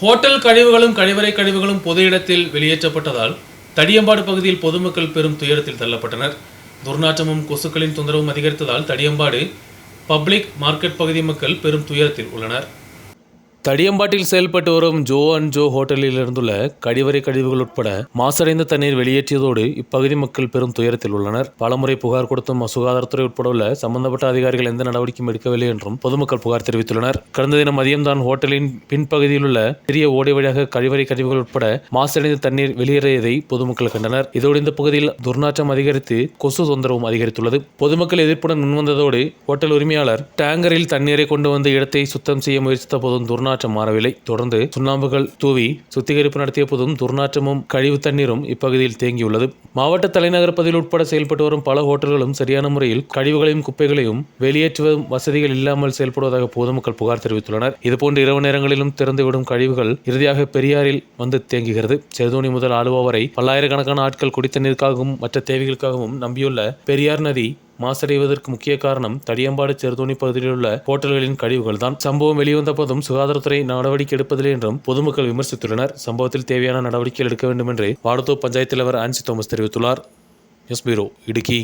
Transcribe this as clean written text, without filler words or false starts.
Hotel கழிவுகளும் கழிவறை கழிவுகளும் பொது இடத்தில் வெளியேற்றப்பட்டதால் தடியம்பாடு பகுதியில் பொதுமக்கள் பெரும் துயரத்தில் தள்ளப்பட்டனர். துர்நாற்றமும் கொசுக்களின் தொந்தரவும் அதிகரித்ததால் தடியம்பாடு பப்ளிக் மார்க்கெட் பகுதி மக்கள் பெரும் துயரத்தில் உள்ளனர். தடியம்பாட்டில் செயல்பட்டு வரும் ஜோ அண்ட் ஜோ ஹோட்டலில் இருந்துள்ள கழிவறை கழிவுகள் உட்பட மாசடைந்த தண்ணீர் வெளியேற்றியதோடு இப்பகுதி மக்கள் பெரும் துயரத்தில் உள்ளனர். பலமுறை புகார் கொடுத்தும் சுகாதாரத்துறை உட்பட உள்ள சம்பந்தப்பட்ட அதிகாரிகள் எந்த நடவடிக்கையும் எடுக்கவில்லை என்றும் பொதுமக்கள் புகார் தெரிவித்துள்ளனர். கடந்த தினம் மதியம்தான் ஹோட்டலின் பின்பகுதியில் உள்ள சிறிய ஓடை வழியாக கழிவறை கழிவுகள் உட்பட மாசடைந்த தண்ணீர் வெளியேறியதை பொதுமக்கள் கண்டனர். இதோடு இந்த பகுதியில் துர்நாற்றம் அதிகரித்து கொசு தொந்தரவும் அதிகரித்துள்ளது. பொதுமக்கள் எதிர்ப்புடன் முன்வந்ததோடு ஹோட்டல் உரிமையாளர் டேங்கரில் தண்ணீரை கொண்டு வந்து இடத்தை சுத்தம் செய்ய முயற்சித்த போதும் துர்நாற்றம் மாறவில்லை. தொடர்ந்து சுண்ணாம்புகள் தூவி சுத்திகரிப்பு நடத்திய போதும் துர்நாற்றமும் கழிவு தண்ணீரும் இப்பகுதியில் தேங்கியுள்ளது. மாவட்ட தலைநகர் பகுதியில் உட்பட செயல்பட்டு வரும் பல ஹோட்டல்களும் சரியான முறையில் கழிவுகளையும் குப்பைகளையும் வெளியேற்றும் வசதிகள் இல்லாமல் செயல்படுவதாக பொதுமக்கள் புகார் தெரிவித்துள்ளனர். இதுபோன்று இரவு நேரங்களிலும் திறந்துவிடும் கழிவுகள் இறுதியாக பெரியாறில் வந்து தேங்குகிறது. செருதோணி முதல் ஆலுவா வரை பல்லாயிரக்கணக்கான ஆட்கள் குடித்தண்ணீருக்காகவும் மற்ற தேவைகளுக்காகவும் நம்பியுள்ள பெரியார் நதி மாசடைவதற்கு முக்கிய காரணம் தடியம்பாடு செருதோணி பகுதியில் உள்ள ஹோட்டல்களின் கழிவுகள் தான். சம்பவம் வெளிவந்த போதும் சுகாதாரத்துறை நடவடிக்கை எடுப்பதில்லை என்றும் பொதுமக்கள் விமர்சித்துள்ளனர். சம்பவத்தில் தேவையான நடவடிக்கைகள் எடுக்க வேண்டும் என்று வாடத்தோ பஞ்சாயத்து தலைவர் ஆன்சி தோமஸ் தெரிவித்துள்ளார். நியூஸ் பியூரோ, இடுக்கி.